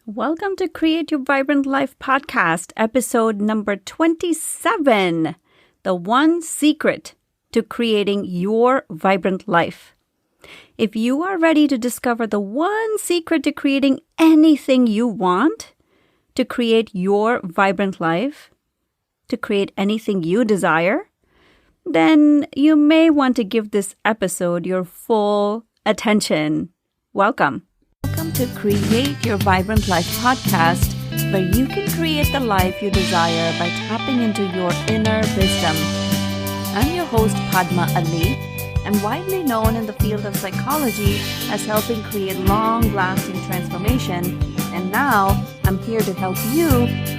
Welcome to Create Your Vibrant Life podcast, episode number 27, The One Secret to Creating Your Vibrant Life. If you are ready to discover the one secret to creating anything you want, to create your vibrant life, to create anything you desire, then you may want to give this episode your full attention. Welcome. Welcome to Create Your Vibrant Life podcast, where you can create the life you desire by tapping into your inner wisdom. I'm your host, Padma Ali. I'm widely known in the field of psychology as helping create long-lasting transformation. And now, I'm here to help you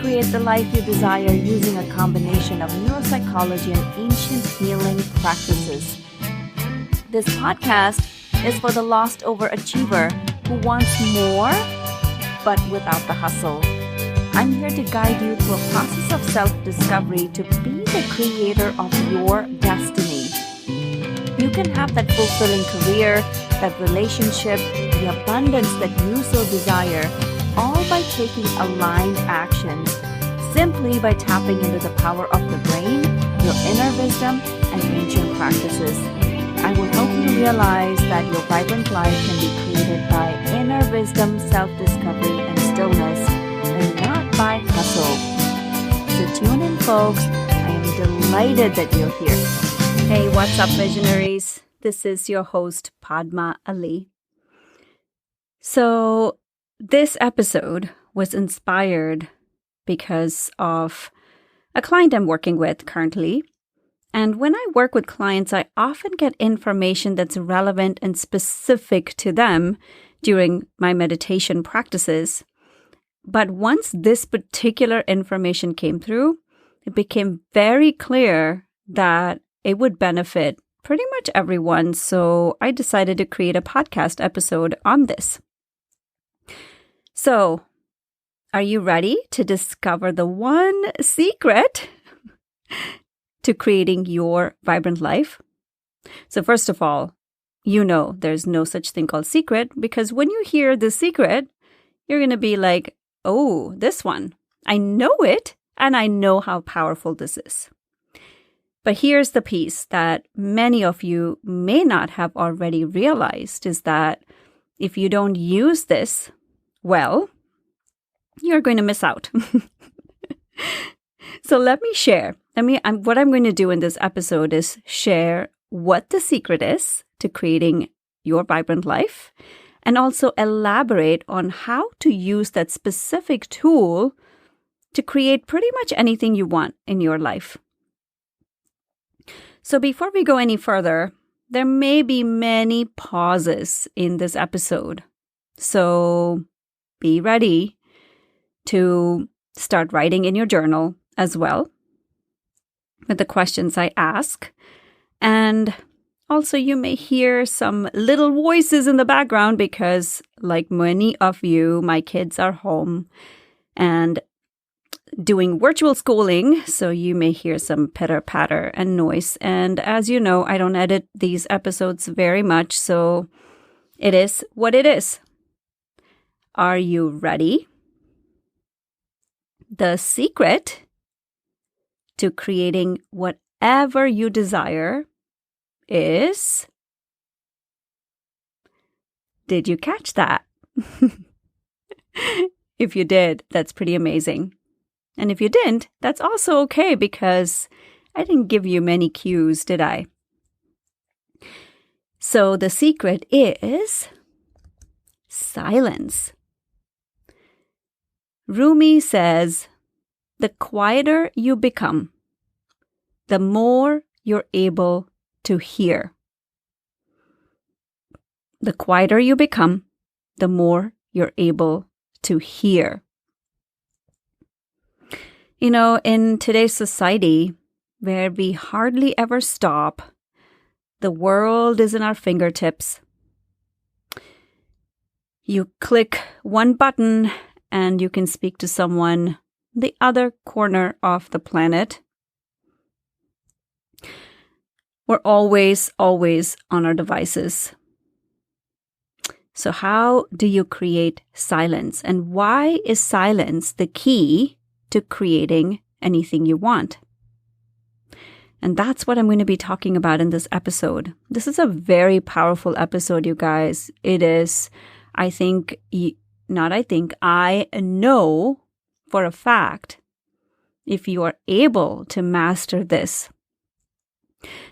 create the life you desire using a combination of neuropsychology and ancient healing practices. This podcast is for the lost overachiever who wants more, but without the hustle. I'm here to guide you through a process of self-discovery to be the creator of your destiny. You can have that fulfilling career, that relationship, the abundance that you so desire, all by taking aligned actions, simply by tapping into the power of the brain, your inner wisdom, and ancient practices. I will help you realize that your vibrant life can be created by inner wisdom, self-discovery, and stillness, and not by hustle. So tune in, folks. I am delighted that you're here. Hey, what's up, visionaries? This is your host, Padma Ali. So this episode was inspired because of a client I'm working with currently. And when I work with clients, I often get information that's relevant and specific to them during my meditation practices. But once this particular information came through, it became very clear that it would benefit pretty much everyone. So I decided to create a podcast episode on this. So, are you ready to discover the one secret to creating your vibrant life? So first of all, you know there's no such thing called secret, because when you hear the secret, you're going to be like, oh, this one. I know it, and I know how powerful this is. But here's the piece that many of you may not have already realized is that if you don't use this well, you're going to miss out. So let me share. What I'm going to do in this episode is share what the secret is to creating your vibrant life, and also elaborate on how to use that specific tool to create pretty much anything you want in your life. So before we go any further, there may be many pauses in this episode. So be ready to start writing in your journal as well with the questions I ask. And also you may hear some little voices in the background because, like many of you, my kids are home and doing virtual schooling. So you may hear some pitter-patter and noise. And as you know, I don't edit these episodes very much. So it is what it is. Are you ready? The secret to creating whatever you desire is... Did you catch that? If you did, that's pretty amazing. And if you didn't, that's also okay, because I didn't give you many cues, did I? So the secret is silence. Rumi says, the quieter you become, the more you're able to hear. The quieter you become, the more you're able to hear. You know, in today's society, where we hardly ever stop, the world is in our fingertips. You click one button and you can speak to someone the other corner of the planet. We're always on our devices. So how do you create silence? And why is silence the key to creating anything you want? And that's what I'm going to be talking about in this episode. This is a very powerful episode, you guys. It is, I know for a fact, if you are able to master this,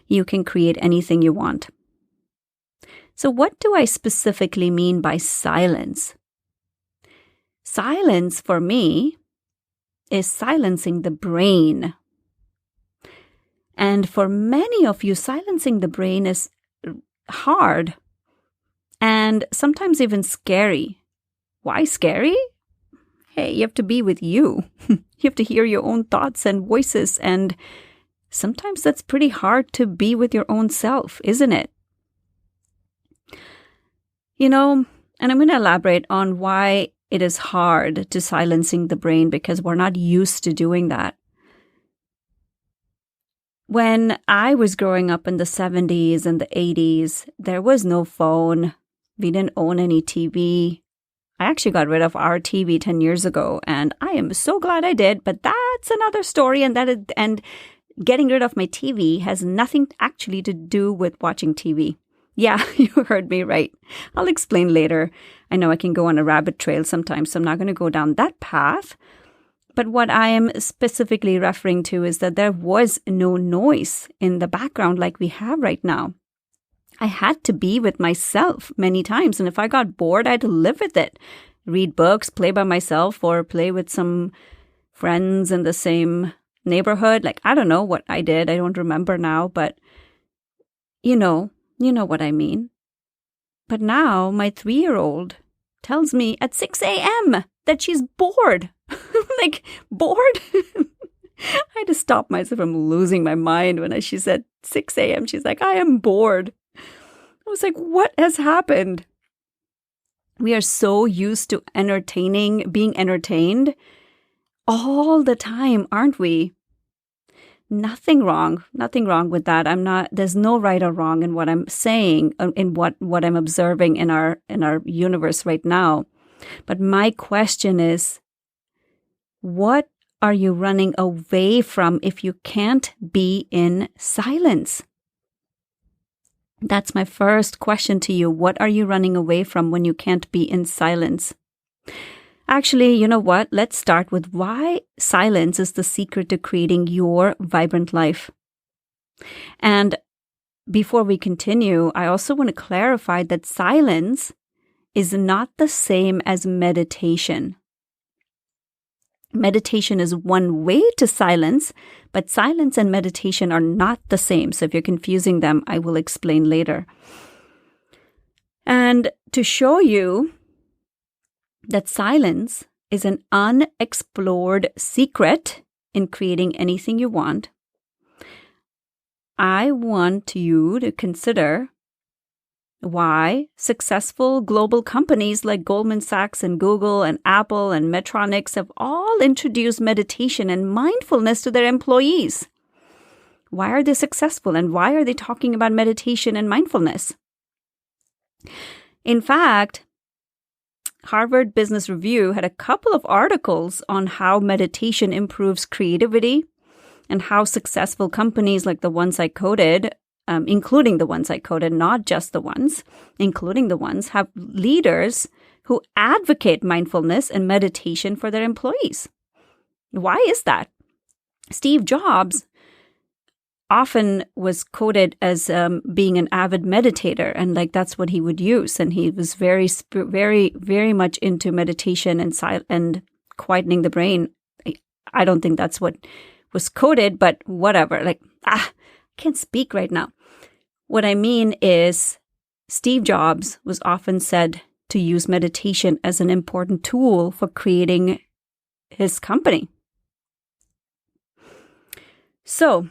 you can create anything you want. So what do I specifically mean by silence? Silence for me is silencing the brain. And for many of you, silencing the brain is hard and sometimes even scary. Why scary? Hey, you have to be with you. You have to hear your own thoughts and voices. And sometimes that's pretty hard to be with your own self, isn't it? And I'm going to elaborate on why it is hard to silencing the brain because we're not used to doing that. When I was growing up in the 70s and the 80s, there was no phone. We didn't own any TV. I actually got rid of our TV 10 years ago, and I am so glad I did, but that's another story, and getting rid of my TV has nothing actually to do with watching TV. Yeah, you heard me right. I'll explain later. I know I can go on a rabbit trail sometimes, so I'm not going to go down that path. But what I am specifically referring to is that there was no noise in the background like we have right now. I had to be with myself many times, and if I got bored, I had to live with it. Read books, play by myself, or play with some friends in the same neighborhood. Like, I don't know what I did. I don't remember now, but you know what I mean. But now my 3-year-old tells me at 6 a.m. that she's bored. Like, bored? I had to stop myself from losing my mind when she said 6 a.m. She's like, I am bored. I was like, what has happened? We are so used to being entertained all the time, aren't we? Nothing wrong with that. There's no right or wrong in what I'm saying, in what I'm observing in our universe right now. But my question is, what are you running away from if you can't be in silence? That's my first question to you. What are you running away from when you can't be in silence? Actually, you know what? Let's start with why silence is the secret to creating your vibrant life. And before we continue, I also want to clarify that silence is not the same as meditation. Meditation is one way to silence, but silence and meditation are not the same. So if you're confusing them, I will explain later. And to show you that silence is an unexplored secret in creating anything you want, I want you to consider why successful global companies like Goldman Sachs and Google and Apple and Medtronic have all introduced meditation and mindfulness to their employees. Why are they successful, and why are they talking about meditation and mindfulness? In fact, Harvard Business Review had a couple of articles on how meditation improves creativity and how successful companies like the ones I quoted, including the ones I quoted, not just the ones, including the ones, have leaders who advocate mindfulness and meditation for their employees. Why is that? Steve Jobs often was quoted as being an avid meditator, and like that's what he would use. And he was very, very much into meditation and quietening the brain. I don't think that's what was quoted, but whatever. I can't speak right now. What I mean is Steve Jobs was often said to use meditation as an important tool for creating his company. So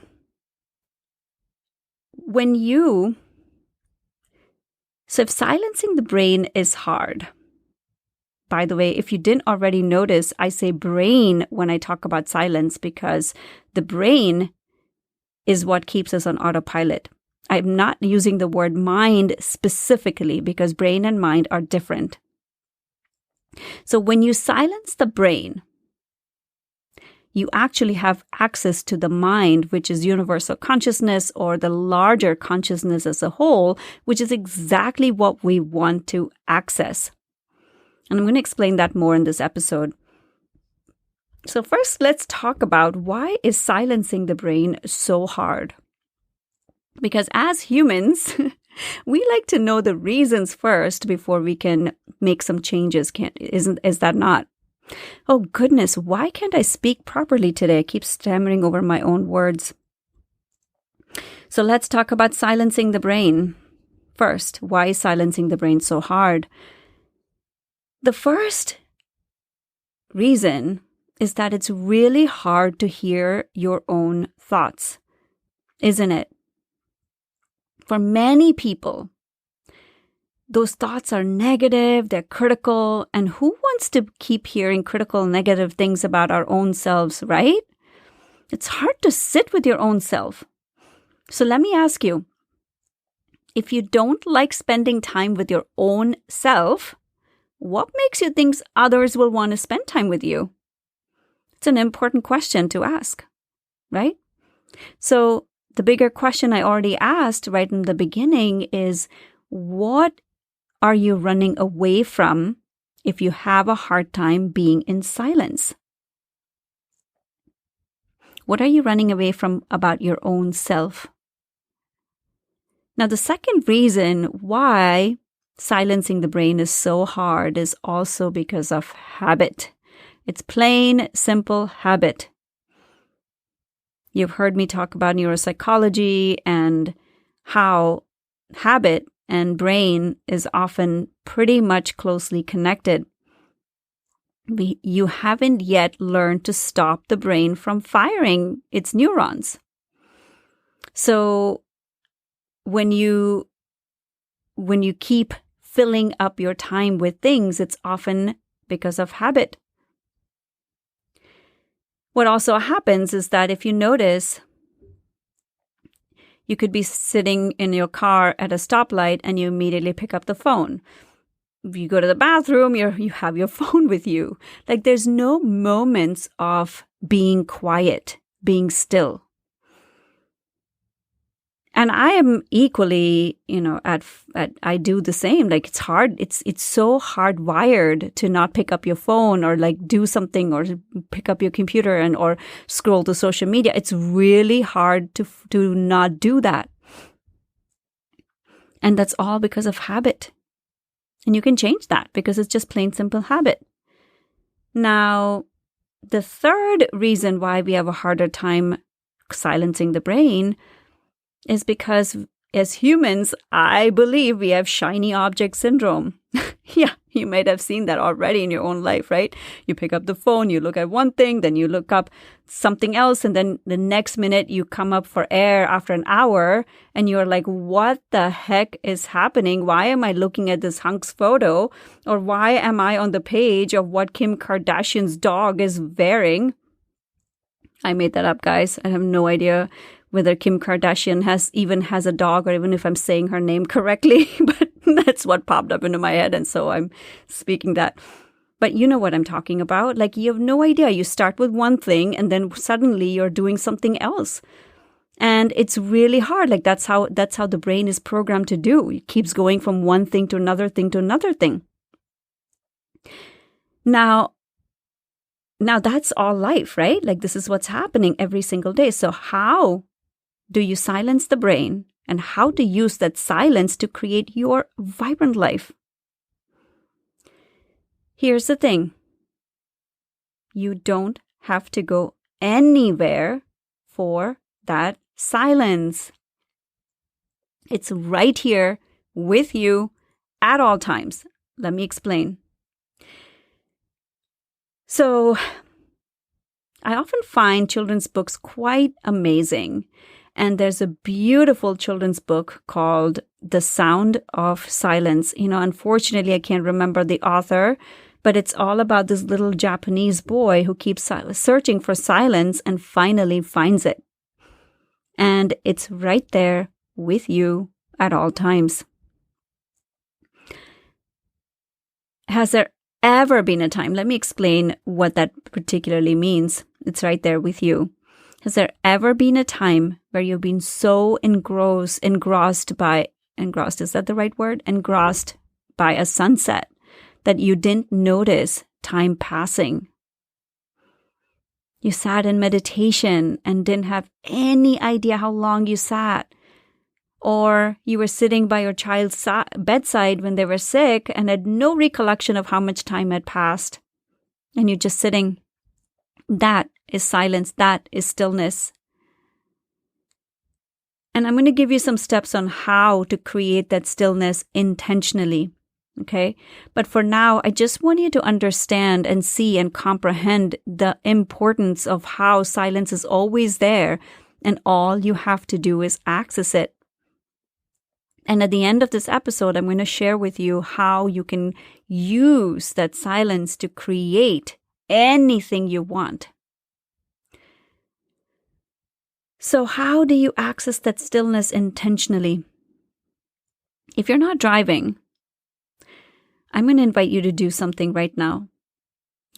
if silencing the brain is hard, by the way, if you didn't already notice, I say brain when I talk about silence because the brain is what keeps us on autopilot. I'm not using the word mind specifically because brain and mind are different. So when you silence the brain, you actually have access to the mind, which is universal consciousness or the larger consciousness as a whole, which is exactly what we want to access. And I'm going to explain that more in this episode. So first, let's talk about why is silencing the brain so hard? Because as humans, we like to know the reasons first before we can make some changes. Is that not? Oh goodness, why can't I speak properly today? I keep stammering over my own words. So let's talk about silencing the brain. First, why is silencing the brain so hard? The first reason is that it's really hard to hear your own thoughts, isn't it? For many people, those thoughts are negative, they're critical, and who wants to keep hearing critical, negative things about our own selves, right? It's hard to sit with your own self. So let me ask you, if you don't like spending time with your own self, what makes you think others will want to spend time with you? It's an important question to ask, right? So the bigger question I already asked right in the beginning is, what are you running away from if you have a hard time being in silence? What are you running away from about your own self? Now, the second reason why silencing the brain is so hard is also because of habit. It's plain, simple habit. You've heard me talk about neuropsychology and how habit and brain is often pretty much closely connected. You haven't yet learned to stop the brain from firing its neurons. So when you keep filling up your time with things, it's often because of habit. What also happens is that if you notice, you could be sitting in your car at a stoplight and you immediately pick up the phone. If you go to the bathroom, you have your phone with you. Like there's no moments of being quiet, being still. And I am equally, I do the same. Like it's hard. It's so hardwired to not pick up your phone or like do something or pick up your computer or scroll to social media. It's really hard to not do that. And that's all because of habit. And you can change that because it's just plain simple habit. Now, the third reason why we have a harder time silencing the brain is because as humans, I believe we have shiny object syndrome. Yeah, you might have seen that already in your own life, right? You pick up the phone, you look at one thing, then you look up something else, and then the next minute you come up for air after an hour, and you're like, what the heck is happening? Why am I looking at this hunk's photo? Or why am I on the page of what Kim Kardashian's dog is wearing? I made that up, guys. I have no idea whether Kim Kardashian has a dog or even if I'm saying her name correctly, but that's what popped up into my head. And so I'm speaking that. But you know what I'm talking about. Like you have no idea. You start with one thing and then suddenly you're doing something else. And it's really hard. Like that's how the brain is programmed to do. It keeps going from one thing to another thing to another thing. Now that's all life, right? Like this is what's happening every single day. So how do you silence the brain and how to use that silence to create your vibrant life? Here's the thing. You don't have to go anywhere for that silence. It's right here with you at all times. Let me explain. So, I often find children's books quite amazing. And there's a beautiful children's book called The Sound of Silence. Unfortunately, I can't remember the author, but it's all about this little Japanese boy who keeps searching for silence and finally finds it. And it's right there with you at all times. Has there ever been a time? Let me explain what that particularly means. It's right there with you. Has there ever been a time where you've been so engrossed by, is that the right word? Engrossed by a sunset that you didn't notice time passing? You sat in meditation and didn't have any idea how long you sat. Or you were sitting by your child's bedside when they were sick and had no recollection of how much time had passed. And you're just sitting. That is silence. That is stillness. And I'm going to give you some steps on how to create that stillness intentionally. Okay? But for now, I just want you to understand and see and comprehend the importance of how silence is always there, and all you have to do is access it. And at the end of this episode, I'm going to share with you how you can use that silence to create anything you want. So how do you access that stillness intentionally? If you're not driving, I'm going to invite you to do something right now.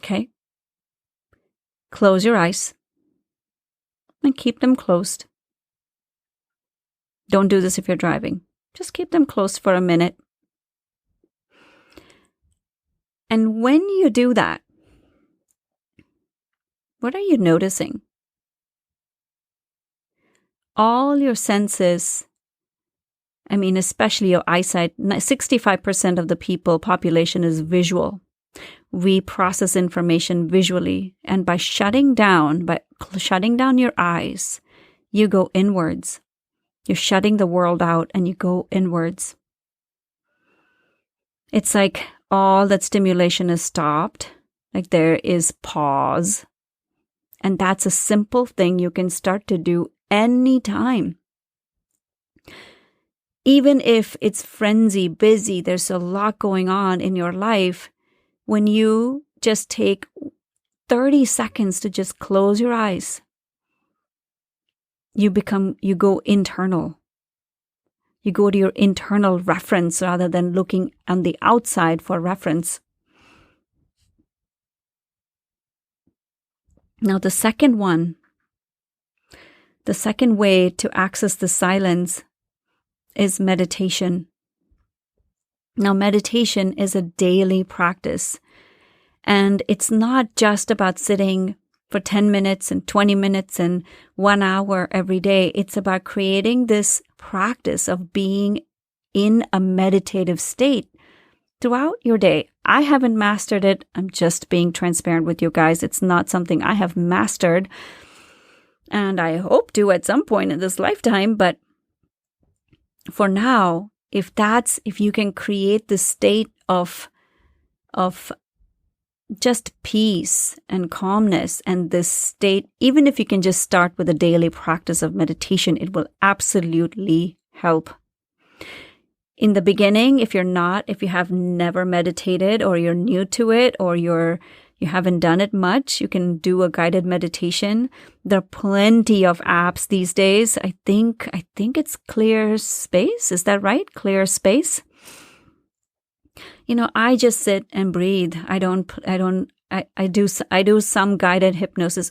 Okay? Close your eyes and keep them closed. Don't do this if you're driving. Just keep them closed for a minute. And when you do that, what are you noticing? All your senses, especially your eyesight, 65% of the population is visual. We process information visually. And by shutting down your eyes, you go inwards. You're shutting the world out and you go inwards. It's like all that stimulation is stopped. Like there is pause. And that's a simple thing you can start to do anytime. Even if it's frenzy, busy, there's a lot going on in your life, when you just take 30 seconds to just close your eyes, you go internal. You go to your internal reference rather than looking on the outside for reference. Now, the second way to access the silence is meditation. Now, meditation is a daily practice, and it's not just about sitting for 10 minutes and 20 minutes and 1 hour every day. It's about creating this practice of being in a meditative state throughout your day. I haven't mastered it. I'm just being transparent with you guys. It's not something I have mastered, and I hope to at some point in this lifetime. But for now, if you can create this state of just peace and calmness, and this state, even if you can just start with a daily practice of meditation, it will absolutely help. In the beginning, if you have never meditated, or you're new to it, or you haven't done it much, you can do a guided meditation. There are plenty of apps these days. I think it's Clear Space. Is that right? Clear Space. I just sit and breathe. I do some guided hypnosis.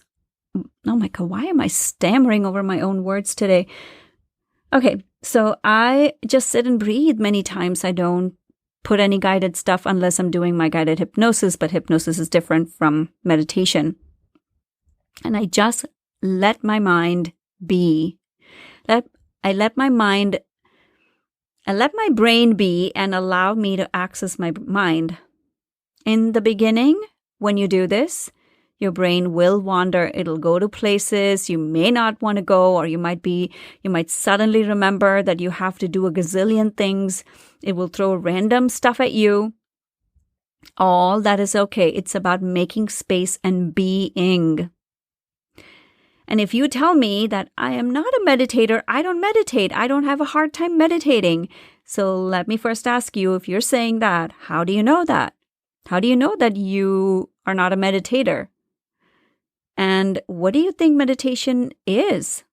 Oh my God, why am I stammering over my own words today? Okay, so I just sit and breathe many times. I don't put any guided stuff unless I'm doing my guided hypnosis, but hypnosis is different from meditation. And I just let my mind be. I let my brain be and allow me to access my mind. In the beginning, when you do this, your brain will wander. It'll go to places you may not want to go, or you might suddenly remember that you have to do a gazillion things. It will throw random stuff at you. All that is okay. It's about making space and being. And if you tell me that I am not a meditator, I don't meditate. I don't have a hard time meditating. So let me first ask you, if you're saying that, how do you know that? How do you know that you are not a meditator? And what do you think meditation is?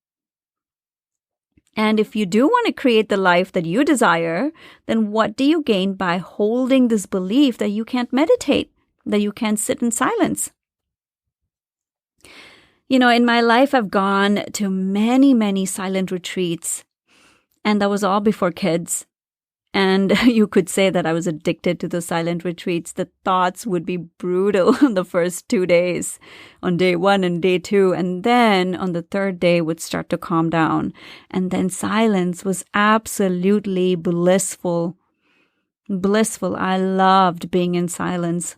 And if you do want to create the life that you desire, then what do you gain by holding this belief that you can't meditate, that you can't sit in silence? In my life, I've gone to many, many silent retreats, and that was all before kids. And you could say that I was addicted to the silent retreats. The thoughts would be brutal on the first 2 days, on day 1 and day 2. And then on the third day would start to calm down. And then silence was absolutely blissful. Blissful. I loved being in silence.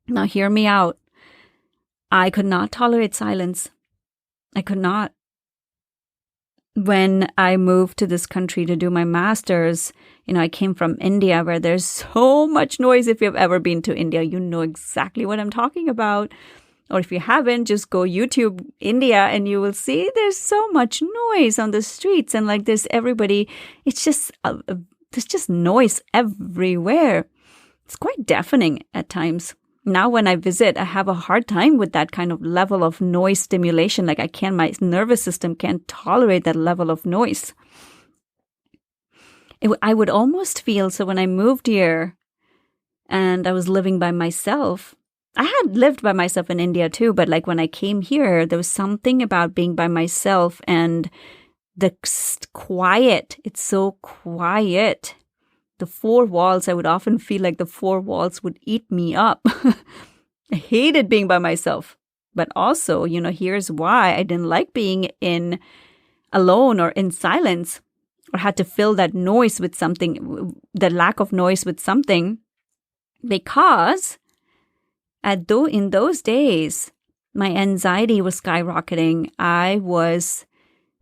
Now hear me out. I could not tolerate silence. I could not. When I moved to this country to do my master's, I came from India where there's so much noise. If you've ever been to India, you know exactly what I'm talking about. Or if you haven't, just go YouTube India and you will see there's so much noise on the streets. And like there's everybody, it's just, there's just noise everywhere. It's quite deafening at times. Now when I visit, I have a hard time with that kind of level of noise stimulation. Like my nervous system can't tolerate that level of noise. I would almost feel, so when I moved here and I was living by myself, I had lived by myself in India too, but like when I came here, there was something about being by myself and the quiet. It's so quiet. The 4 walls, I would often feel like the 4 walls would eat me up. I hated being by myself. But also, here's why I didn't like being alone or in silence, or had to fill that noise with something, the lack of noise with something, because in those days, my anxiety was skyrocketing.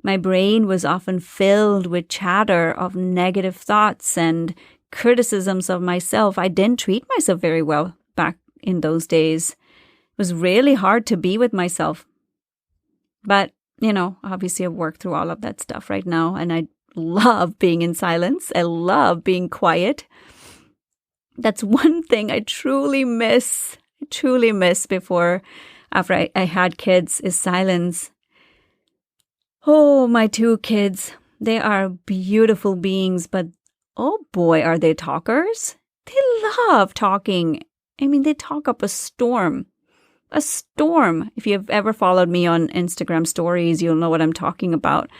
My brain was often filled with chatter of negative thoughts and criticisms of myself. I didn't treat myself very well back in those days. It was really hard to be with myself. But, obviously I've worked through all of that stuff right now, and I love being in silence. I love being quiet. That's one thing I truly miss. After I had kids, is silence. Oh, my 2 kids, they are beautiful beings, but oh boy, are they talkers. They love talking. I mean, they talk up a storm. A storm. If you've ever followed me on Instagram stories, you'll know what I'm talking about.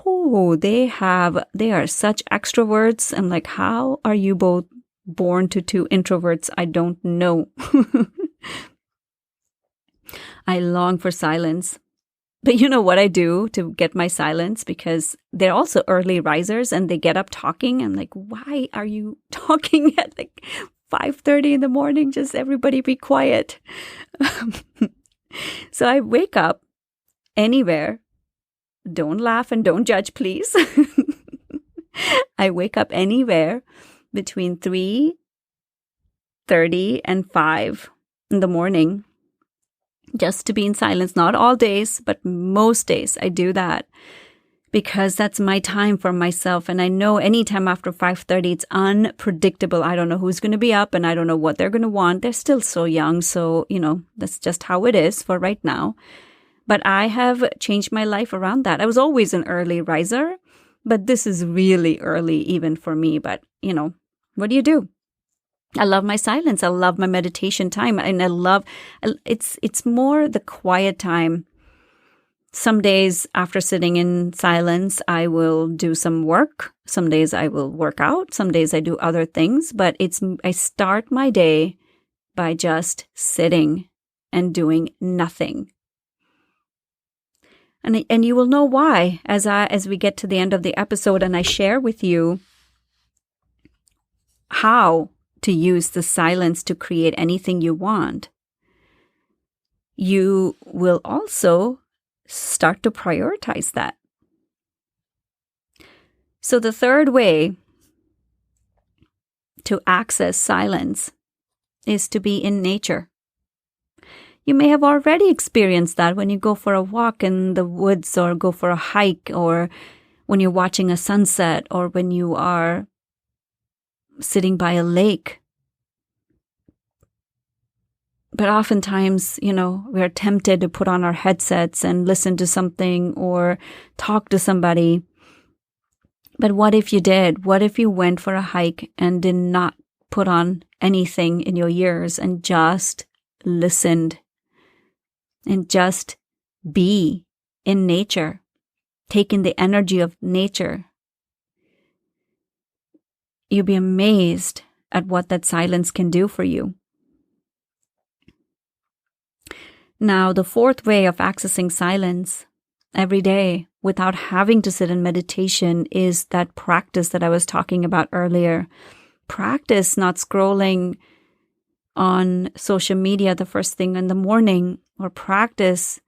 Oh, they are such extroverts. I'm like, how are you both born to 2 introverts? I don't know. I long for silence. But you know what I do to get my silence? Because they're also early risers and they get up talking. I'm like, why are you talking at like 5:30 in the morning? Just everybody be quiet. So I wake up anywhere. Don't laugh and don't judge, please. I wake up anywhere between 3:30 and 5 in the morning. Just to be in silence, not all days, but most days I do that because that's my time for myself. And I know anytime after 5:30, it's unpredictable. I don't know who's going to be up and I don't know what they're going to want. They're still so young. So, that's just how it is for right now. But I have changed my life around that. I was always an early riser, but this is really early even for me. But, what do you do? I love my silence. I love my meditation time. And it's more the quiet time. Some days after sitting in silence, I will do some work. Some days I will work out. Some days I do other things. But I start my day by just sitting and doing nothing. And you will know why as we get to the end of the episode and I share with you how to use the silence to create anything you want. You will also start to prioritize that. So the third way to access silence is to be in nature. You may have already experienced that when you go for a walk in the woods or go for a hike or when you're watching a sunset or when you are sitting by a lake. But oftentimes, we're tempted to put on our headsets and listen to something or talk to somebody. But what if you did? What if you went for a hike and did not put on anything in your ears and just listened and just be in nature, taking the energy of nature? You'll be amazed at what that silence can do for you. Now, the fourth way of accessing silence every day without having to sit in meditation is that practice that I was talking about earlier. Practice not scrolling on social media the first thing in the morning, or practice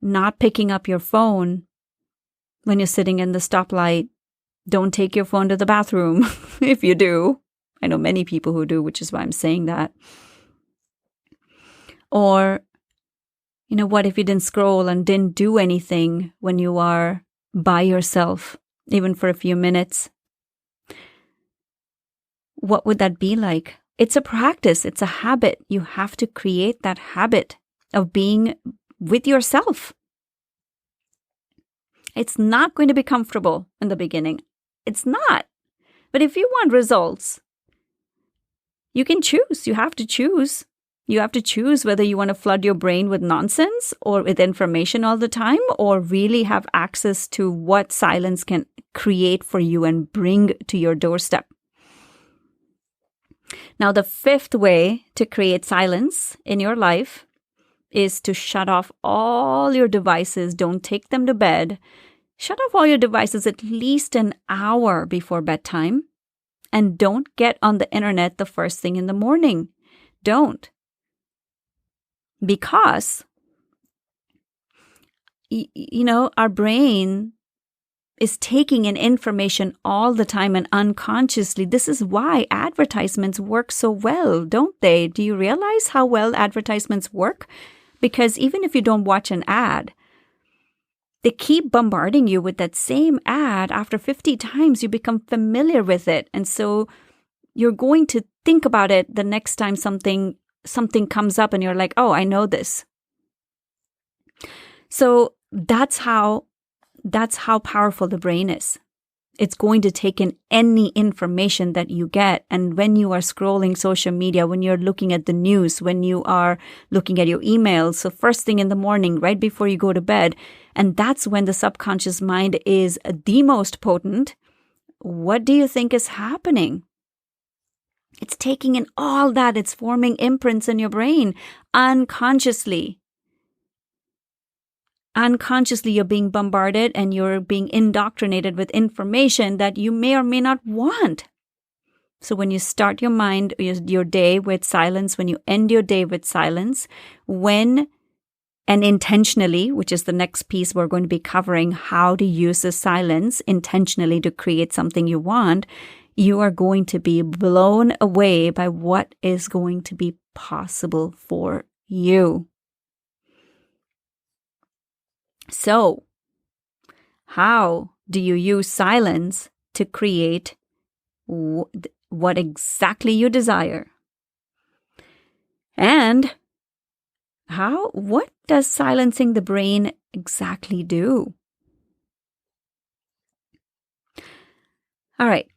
not picking up your phone when you're sitting in the stoplight. Don't take your phone to the bathroom if you do. I know many people who do, which is why I'm saying that. Or, what if you didn't scroll and didn't do anything when you are by yourself, even for a few minutes? What would that be like? It's a practice. It's a habit. You have to create that habit of being with yourself. It's not going to be comfortable in the beginning. It's not. But if you want results, you can choose. You have to choose. You have to choose whether you want to flood your brain with nonsense or with information all the time, or really have access to what silence can create for you and bring to your doorstep. Now, the fifth way to create silence in your life is to shut off all your devices. Don't take them to bed. Shut off all your devices at least an hour before bedtime. And don't get on the internet the first thing in the morning. Don't. Because, our brain is taking in information all the time and unconsciously. This is why advertisements work so well, don't they? Do you realize how well advertisements work? Because even if you don't watch an ad, they keep bombarding you with that same ad. After 50 times, you become familiar with it. And so you're going to think about it the next time something comes up and you're like, oh, I know this. So that's how powerful the brain is. It's going to take in any information that you get. And when you are scrolling social media, when you're looking at the news, when you are looking at your emails, so first thing in the morning, right before you go to bed, and that's when the subconscious mind is the most potent, what do you think is happening? It's taking in all that. It's forming imprints in your brain unconsciously. Unconsciously, you're being bombarded and you're being indoctrinated with information that you may or may not want. So when you start your day with silence, when you end your day with silence, and intentionally, which is the next piece we're going to be covering, how to use the silence intentionally to create something you want, you are going to be blown away by what is going to be possible for you. So, how do you use silence to create what exactly you desire? And what does silencing the brain exactly do? All right.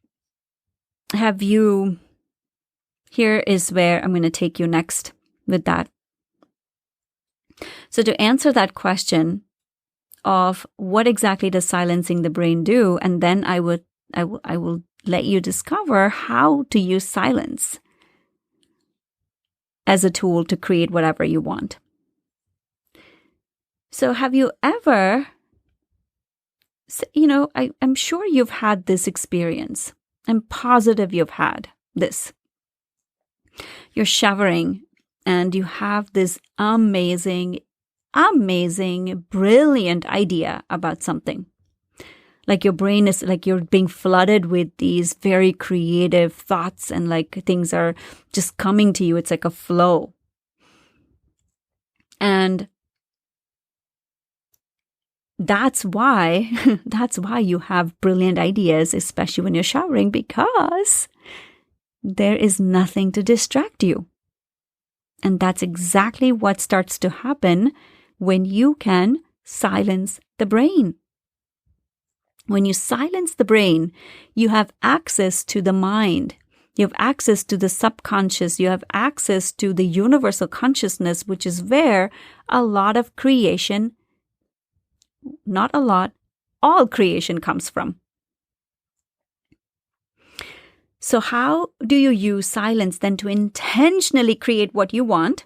Here is where I'm going to take you next with that. So to answer that question of what exactly does silencing the brain do, and then I will let you discover how to use silence as a tool to create whatever you want. So have you ever, I'm sure you've had this experience. I'm positive you've had this. You're showering and you have this amazing, brilliant idea about something. Like your brain is like you're being flooded with these very creative thoughts and like things are just coming to you. It's like a flow. And that's why you have brilliant ideas, especially when you're showering, because there is nothing to distract you. And that's exactly what starts to happen when you can silence the brain. When you silence the brain, you have access to the mind. You have access to the subconscious. You have access to the universal consciousness, which is where a lot of creation, not a lot, all creation comes from. So how do you use silence then to intentionally create what you want?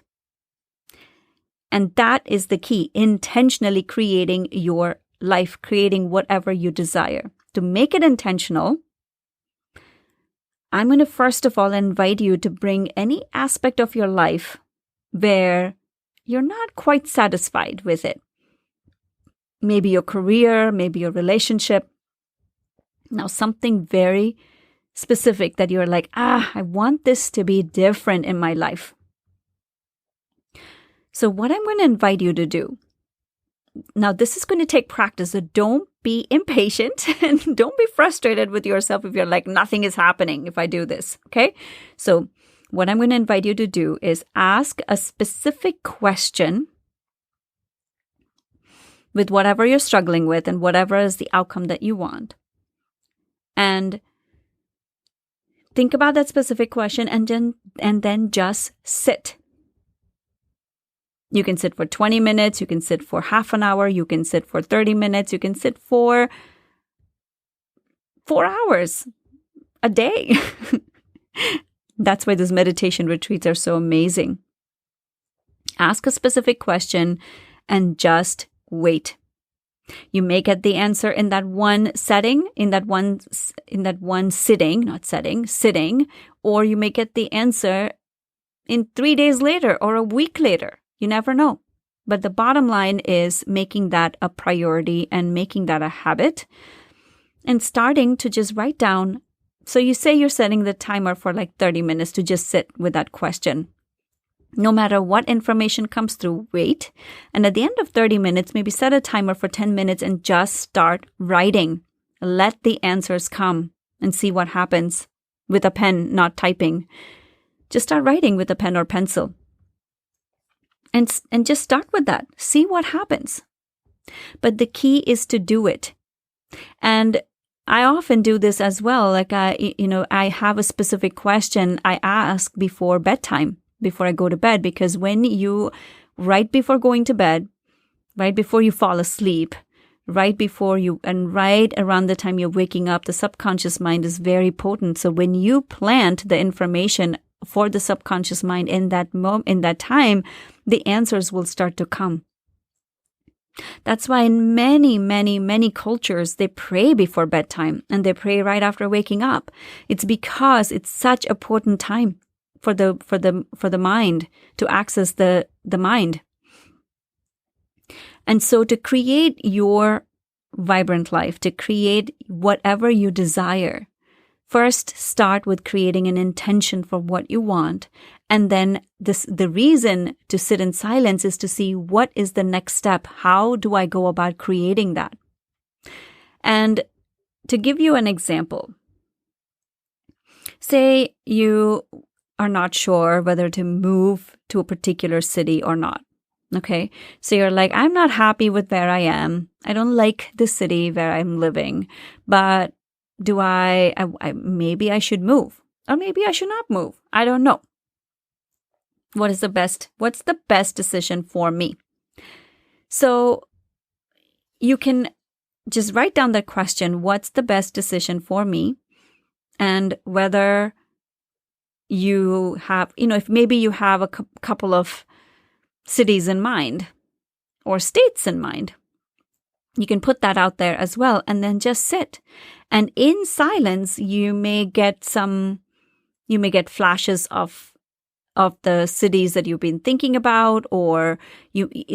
And that is the key, intentionally creating your life, creating whatever you desire. To make it intentional, I'm going to first of all invite you to bring any aspect of your life where you're not quite satisfied with it. Maybe your career, maybe your relationship. Now, something very specific that you're like, I want this to be different in my life. So what I'm going to invite you to do, now this is going to take practice, so don't be impatient and don't be frustrated with yourself if you're like, nothing is happening if I do this, okay? So what I'm going to invite you to do is ask a specific question with whatever you're struggling with and whatever is the outcome that you want. And think about that specific question and then just sit. You can sit for 20 minutes, you can sit for half an hour, you can sit for 30 minutes, you can sit for 4 hours a day. That's why these meditation retreats are so amazing. Ask a specific question and just wait. You may get the answer in that one setting, in that one sitting, or you may get the answer in 3 days later or a week later. You never know. But the bottom line is making that a priority and making that a habit and starting to just write down. So you say you're setting the timer for like 30 minutes to just sit with that question. No matter what information comes through, wait. And at the end of 30 minutes, maybe set a timer for 10 minutes and just start writing. Let the answers come and see what happens with a pen, not typing. Just start writing with a pen or pencil. And just start with that. See what happens. But the key is to do it. And I often do this as well. Like, I have a specific question I ask before bedtime, before I go to bed, because right before going to bed, right before you fall asleep, right around the time you're waking up, the subconscious mind is very potent. So when you plant the information for the subconscious mind in that time, the answers will start to come. That's why in many, many, many cultures, they pray before bedtime and they pray right after waking up. It's because it's such a potent time for the mind to access the mind. And so to create your vibrant life, to create whatever you desire, first start with creating an intention for what you want. And then the reason to sit in silence is to see what is the next step. How do I go about creating that? And to give you an example, say you are not sure whether to move to a particular city or not. Okay, so you're like, I'm not happy with where I am. I don't like the city where I'm living, but maybe I should move, or maybe I should not move. I don't know. What's the best decision for me? So you can just write down that question, what's the best decision for me? And whether you have, if maybe you have a couple of cities in mind or states in mind, you can put that out there as well and then just sit. And in silence, you may get flashes of the cities that you've been thinking about, or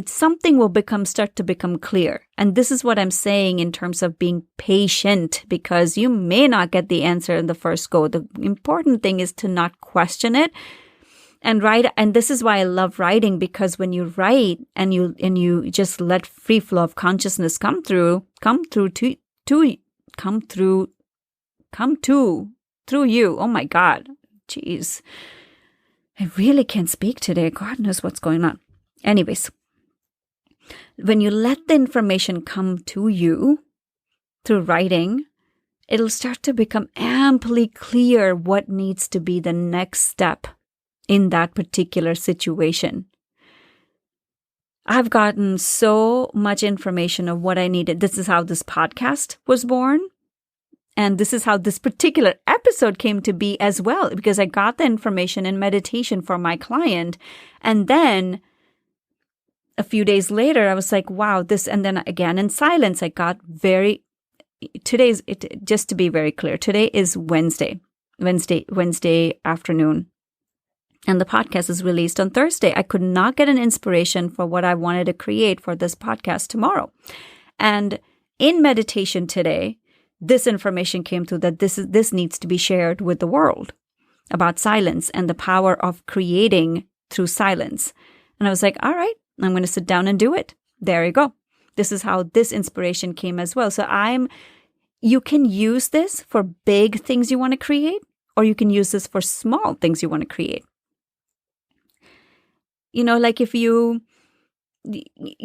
something will start to become clear. And this is what I'm saying in terms of being patient, because you may not get the answer in the first go. The important thing is to not question it and write. And this is why I love writing, because when you write and you just let free flow of consciousness come through you. Oh my God. Jeez. I really can't speak today. God knows what's going on. Anyways, when you let the information come to you, through writing, it'll start to become amply clear what needs to be the next step in that particular situation. I've gotten so much information of what I needed. This is how this podcast was born. And this is how this particular episode came to be as well, because I got the information in meditation for my client. And then a few days later, I was like, wow, this. And then again in silence, I got just to be very clear, today is Wednesday afternoon. And the podcast is released on Thursday. I could not get an inspiration for what I wanted to create for this podcast tomorrow. And in meditation today, this information came through that this needs to be shared with the world about silence and the power of creating through silence. And I was like, all right, I'm going to sit down and do it. There you go. This is how this inspiration came as well. So you can use this for big things you want to create, or you can use this for small things you want to create. Like if you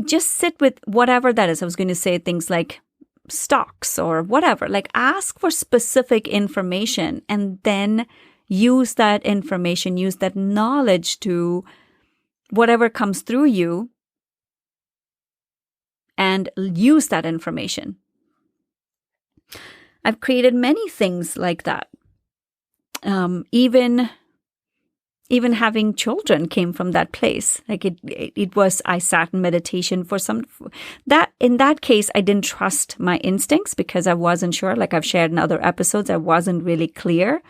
just sit with whatever that is, I was going to say things like stocks or whatever, like ask for specific information and then use that information, use that knowledge to whatever comes through you and use that information. I've created many things like that. Even having children came from that place. Like it was, I sat in meditation for that. In that case, I didn't trust my instincts because I wasn't sure. Like I've shared in other episodes, I wasn't really clear.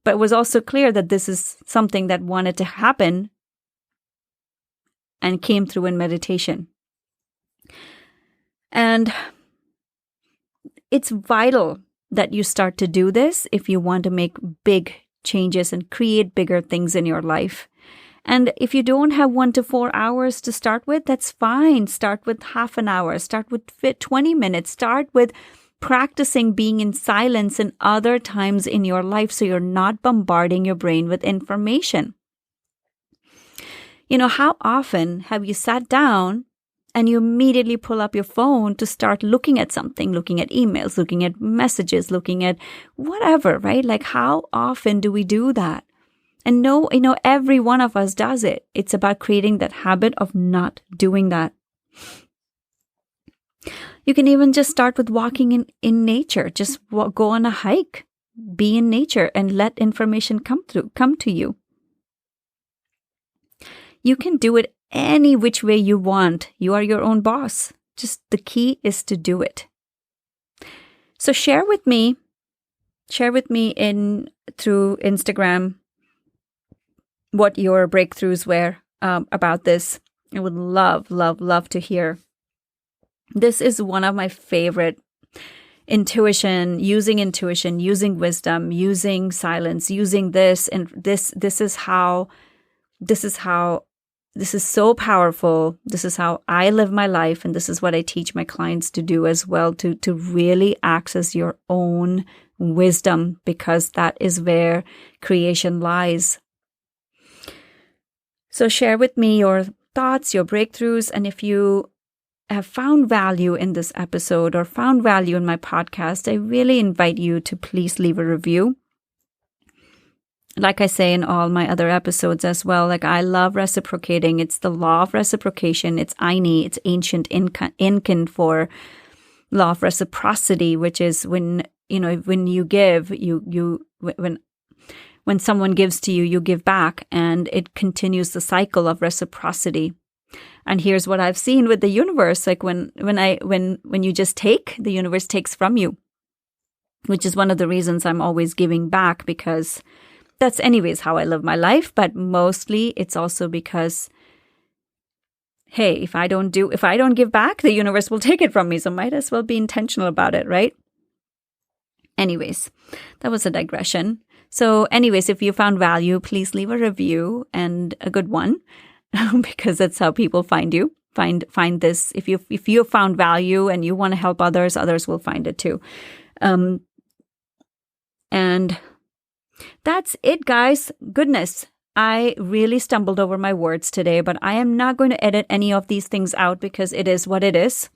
But it was also clear that this is something that wanted to happen and came through in meditation. And it's vital that you start to do this if you want to make big changes and create bigger things in your life. And if you don't have 1 to 4 hours to start with, that's fine. Start with half an hour, start with 20 minutes, start with practicing being in silence in other times in your life so you're not bombarding your brain with information. How often have you sat down and you immediately pull up your phone to start looking at something, looking at emails, looking at messages, looking at whatever, right? Like how often do we do that? And no, every one of us does it. It's about creating that habit of not doing that. You can even just start with walking in nature. Just go on a hike, be in nature and let information come to you. You can do it any which way you want. You are your own boss. Just the key is to do it. So share with me through Instagram what your breakthroughs were about this. I would love to hear. This is one of my favorite intuition, using wisdom, using silence, using this, and this is so powerful. This is how I live my life, and this is what I teach my clients to do as well, to really access your own wisdom, because that is where creation lies. So share with me your thoughts, your breakthroughs, and if you have found value in this episode or found value in my podcast, I really invite you to please leave a review. Like I say in all my other episodes as well, like I love reciprocating. It's the law of reciprocation. It's Aini. It's ancient Incan for law of reciprocity, which is when you give, when someone gives to you, you give back, and it continues the cycle of reciprocity. And here's what I've seen with the universe: like when you just take, the universe takes from you, which is one of the reasons I'm always giving back, because that's anyways how I live my life. But mostly it's also because, hey, if I don't give back, the universe will take it from me. So might as well be intentional about it, right? Anyways, that was a digression. So anyways, if you found value, please leave a review, and a good one, because that's how people find you. Find this. If you found value and you want to help others will find it too. And that's it, guys. Goodness, I really stumbled over my words today, but I am not going to edit any of these things out because it is what it is.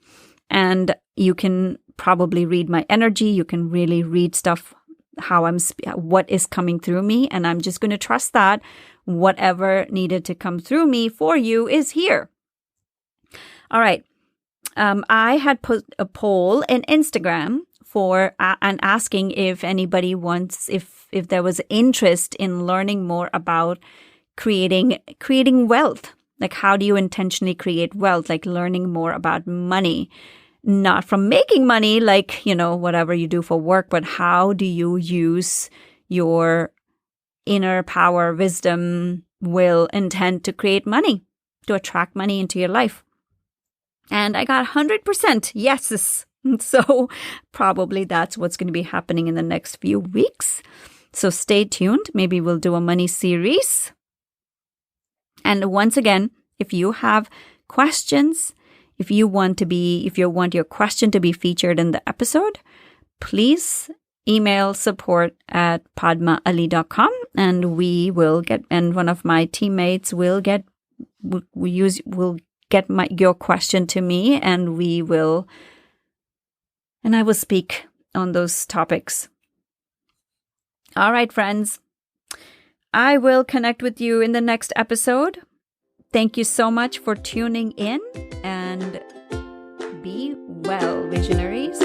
And you can probably read my energy. You can really read stuff, what is coming through me. And I'm just going to trust that whatever needed to come through me for you is here. All right. I had put a poll in Instagram for and asking if anybody wants, if there was interest in learning more about creating wealth. Like, how do you intentionally create wealth? Like learning more about money, not from making money, like, whatever you do for work, but how do you use your inner power, wisdom, will, intent to create money, to attract money into your life. And I got 100% yeses. So probably that's what's going to be happening in the next few weeks. So stay tuned. Maybe we'll do a money series. And once again, if you have questions, if you want your question to be featured in the episode, please email support@padmaali.com and and one of my teammates will get your question to me, and I will speak on those topics. All right, friends. I will connect with you in the next episode. Thank you so much for tuning in, and be well, visionaries.